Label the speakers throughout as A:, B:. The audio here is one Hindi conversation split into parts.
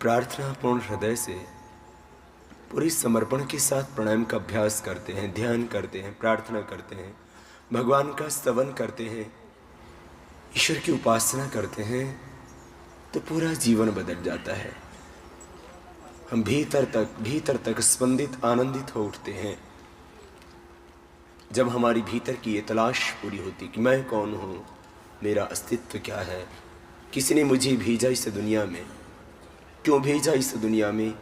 A: प्रार्थना पूर्ण हृदय से पूरी समर्पण के साथ प्राणायाम का अभ्यास करते हैं, ध्यान करते हैं, प्रार्थना करते हैं, भगवान का स्तवन करते हैं, ईश्वर की उपासना करते हैं, तो पूरा जीवन बदल जाता है। हम भीतर तक स्पंदित आनंदित हो उठते हैं जब हमारी भीतर की ये तलाश पूरी होती कि मैं कौन हूँ, मेरा अस्तित्व क्या है, किसी ने मुझे भेजा इस दुनिया में, क्यों भेजा इस दुनिया में,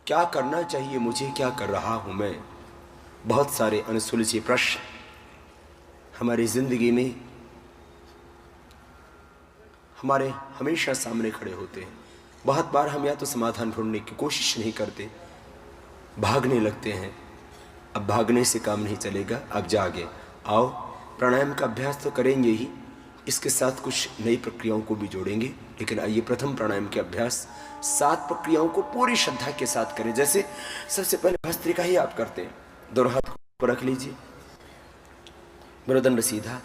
A: क्या करना चाहिए मुझे, क्या कर रहा हूँ मैं। बहुत सारे अनसुलझे प्रश्न हमारी जिंदगी में हमारे हमेशा सामने खड़े होते हैं। बहुत बार हम या तो समाधान ढूंढने की कोशिश नहीं करते, भागने लगते हैं। अब भागने से काम नहीं चलेगा, अब जागे आओ, प्राणायाम का अभ्यास तो करेंगे ही, इसके साथ कुछ नई प्रक्रियाओं को भी जोड़ेंगे। लेकिन आइए प्रथम प्राणायाम के अभ्यास 7 प्रक्रियाओं को पूरी श्रद्धा के साथ करें। जैसे सबसे पहले भस्त्रिका ही आप करते हैं, दोनों हाथ को रख लीजिए, मेरुदंड सीधा,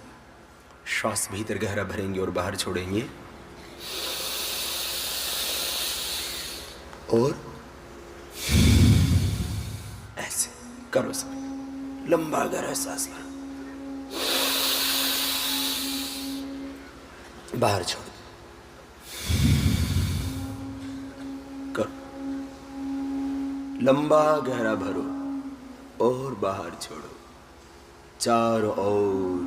A: श्वास भीतर गहरा भरेंगे और बाहर छोड़ेंगे, और ऐसे करो सब, लंबा गहरा सांस भरो, बाहर छोड़ो, करो, लंबा गहरा भरो और बाहर छोड़ो, चारों ओर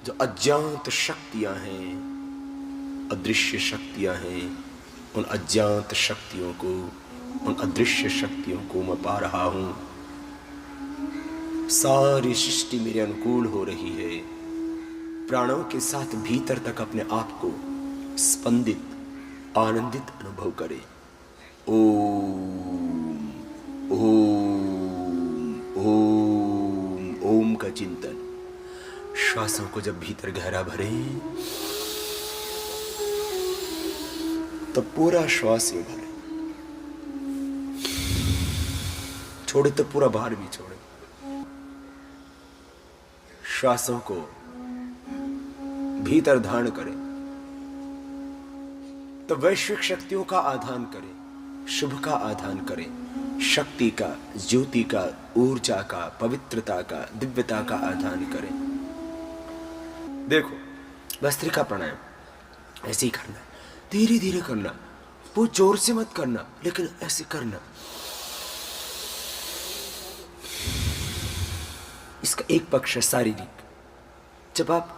A: जो अज्ञात शक्तियां हैं, अदृश्य शक्तियां हैं, उन अज्ञात शक्तियों को, उन अदृश्य शक्तियों को मैं पा रहा हूं। सारी सृष्टि मेरे अनुकूल हो रही है। प्राणों के साथ भीतर तक अपने आप को स्पंदित, आनंदित अनुभव करें। ओम ओम ओम ओम का चिंतन। श्वासों को जब भीतर गहरा भरें तो पूरा श्वास में भरें, छोड़े तो पूरा बाहर भी छोड़े। श्वासों को भीतर धारण करें तो वैश्विक शक्तियों का आधान करें, शुभ का आधान करें, शक्ति का, ज्योति का, ऊर्जा का, पवित्रता का, दिव्यता का आधान करें। देखो भस्त्रिका प्राणायाम ऐसे ही करना, धीरे धीरे करना, बहुत जोर से मत करना, लेकिन ऐसे करना। इसका एक पक्ष है शारीरिक। जब आप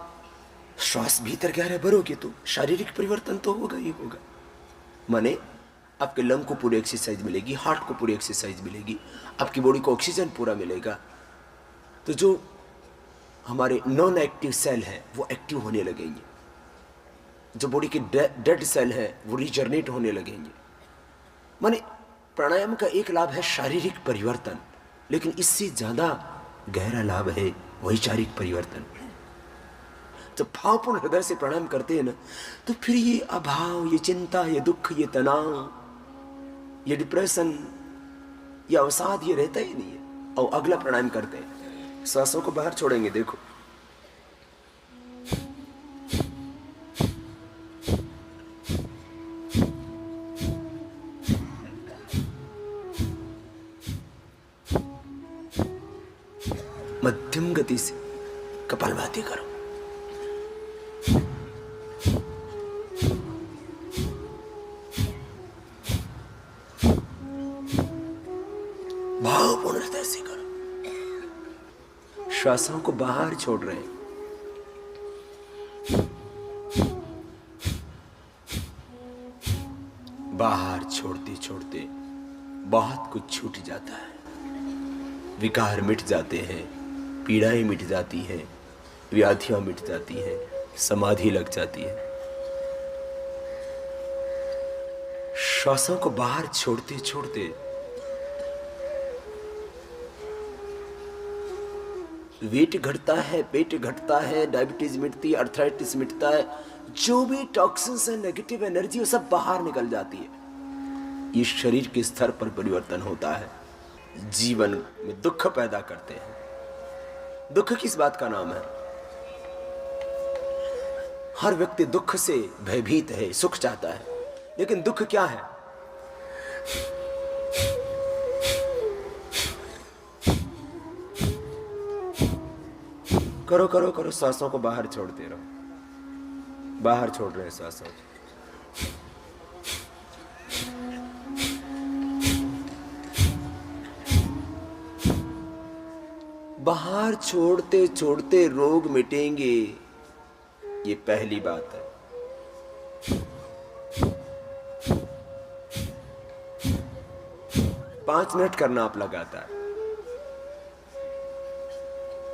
A: श्वास भीतर गहरा भरोगे तो शारीरिक परिवर्तन तो होगा ही होगा। माने आपके लंग को पूरी एक्सरसाइज मिलेगी, हार्ट को पूरी एक्सरसाइज मिलेगी, आपकी बॉडी को ऑक्सीजन पूरा मिलेगा। तो जो हमारे नॉन एक्टिव सेल हैं वो एक्टिव होने लगेंगे, जो बॉडी के डेड सेल हैं वो रिजनरेट होने लगेंगे। माने प्राणायाम का एक लाभ है शारीरिक परिवर्तन, लेकिन इससे ज्यादा गहरा लाभ है वैचारिक परिवर्तन। जब भावपूर्ण हृदय से प्राणायाम करते हैं ना, तो फिर ये अभाव, ये चिंता, ये दुख, ये तनाव, ये डिप्रेशन, ये अवसाद, ये रहता ही नहीं है। और अगला प्राणायाम करते हैं, सांसों को बाहर छोड़ेंगे। देखो मध्यम गति से कपालभाति करो। भावपूर्ण हृदय से करो। श्वासों को बाहर छोड़ रहे हैं। बाहर छोड़ते छोड़ते बहुत कुछ छूट जाता है, विकार मिट जाते हैं, पीड़ाएं मिट जाती हैं, व्याधियां मिट जाती हैं, समाधि लग जाती है। श्वासों को बाहर छोड़ते छोड़ते वेट घटता है, पेट घटता है, डायबिटीज मिटती है, अर्थराइटिस मिटता है, जो भी टॉक्सिन्स है, नेगेटिव एनर्जी, वो सब बाहर निकल जाती है। ये शरीर के स्तर पर परिवर्तन होता है, जीवन में दुख पैदा करते हैं। दुख किस बात का नाम है? हर व्यक्ति दुख से भयभीत है, सुख चाहता है, लेकिन दुख क्या है? करो करो करो, सांसों को बाहर छोड़ते रहो, बाहर छोड़ रहे हैं सांसों को। बाहर छोड़ते छोड़ते रोग मिटेंगे, ये पहली बात है। पांच मिनट करना आप लगातार,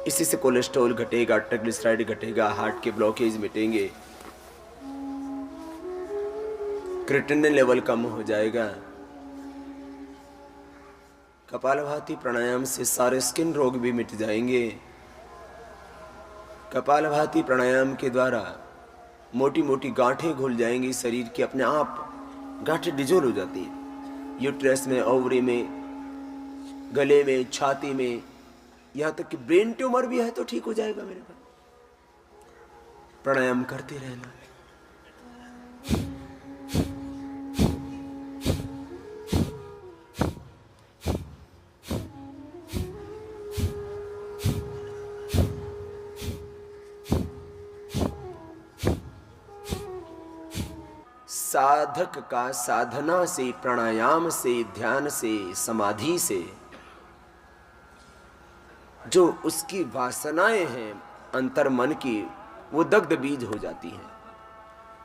A: इसी से कोलेस्ट्रॉल घटेगा, ट्राइग्लिसराइड घटेगा, हार्ट के ब्लॉकेज मिटेंगे, क्रिएटिनिन लेवल कम हो जाएगा। कपालभाति प्राणायाम से सारे स्किन रोग भी मिट जाएंगे। कपालभाति प्राणायाम के द्वारा मोटी मोटी गांठें घुल जाएंगी शरीर की, अपने आप गांठें डिजोल्व हो जाती है, यूट्रस में, ओवरी में, गले में, छाती में, यहां तक कि ब्रेन ट्यूमर भी है तो ठीक हो जाएगा मेरे पास। प्राणायाम करते रहना। साधक का साधना से, प्राणायाम से, ध्यान से, समाधि से जो उसकी वासनाएं हैं अंतर मन की, वो दग्ध बीज हो जाती हैं।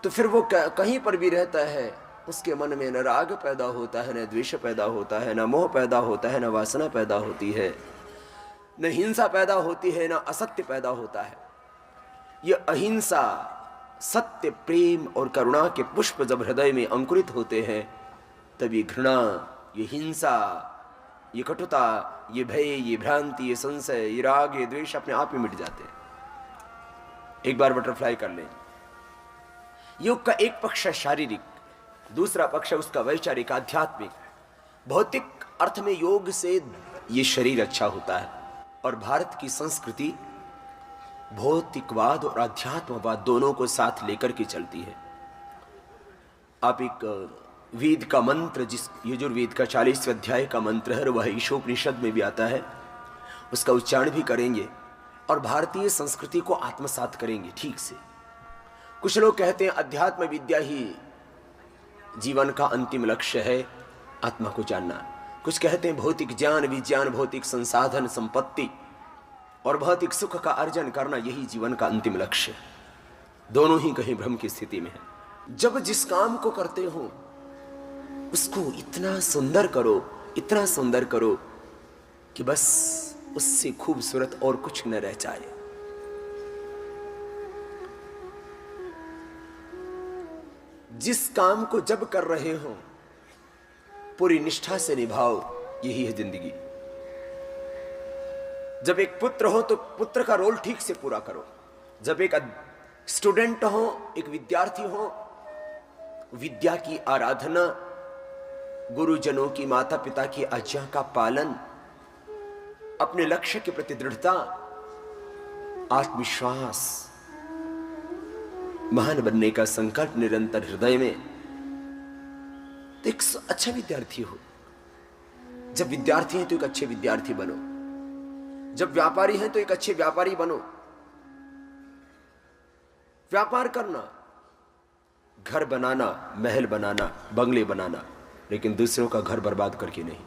A: तो फिर वो कहीं पर भी रहता है, उसके मन में न राग पैदा होता है, न द्वेष पैदा होता है, न मोह पैदा होता है, न वासना पैदा होती है, न हिंसा पैदा होती है, न असत्य पैदा होता है। ये अहिंसा, सत्य, प्रेम और करुणा के पुष्प जब हृदय में अंकुरित होते हैं, तभी घृणा, ये हिंसा, ये कटुता, ये भय, ये भ्रांति, ये संशय, ये राग, ये द्वेष अपने आप ही मिट जाते हैं। एक बार बटरफ्लाई कर लें। योग का एक पक्ष है शारीरिक, दूसरा पक्ष है उसका वैचारिक, आध्यात्मिक। भौतिक अर्थ में योग से ये शरीर अच्छा होता है, और भारत की संस्कृति भौतिकवाद और अध्यात्मवाद दोनों को साथ लेकर के चलती है। आप एक वेद का मंत्र, जिस यजुर्वेद का 40वें अध्याय का मंत्र है, वह ईशोपनिषद में भी आता है, उसका उच्चारण भी करेंगे और भारतीय संस्कृति को आत्मसात करेंगे ठीक से। कुछ लोग कहते हैं अध्यात्म विद्या ही जीवन का अंतिम लक्ष्य है, आत्मा को जानना। कुछ कहते हैं भौतिक ज्ञान, विज्ञान, भौतिक संसाधन, संपत्ति और भौतिक सुख का अर्जन करना, यही जीवन का अंतिम लक्ष्य है। दोनों ही कहीं भ्रम की स्थिति में है। जब जिस काम को करते हो उसको इतना सुंदर करो, इतना सुंदर करो कि बस उससे खूबसूरत और कुछ न रह जाए। जिस काम को जब कर रहे हो पूरी निष्ठा से निभाओ, यही है जिंदगी। जब एक पुत्र हो तो पुत्र का रोल ठीक से पूरा करो। जब एक स्टूडेंट हो, एक विद्यार्थी हो, विद्या की आराधना, गुरुजनों की, माता पिता की आज्ञा का पालन, अपने लक्ष्य के प्रति दृढ़ता, आत्मविश्वास, महान बनने का संकल्प निरंतर हृदय में, तो एक अच्छा विद्यार्थी हो। जब विद्यार्थी हैं तो एक अच्छे विद्यार्थी बनो, जब व्यापारी हैं तो एक अच्छे व्यापारी बनो। व्यापार करना, घर बनाना, महल बनाना, बंगले बनाना, लेकिन दूसरों का घर बर्बाद करके नहीं।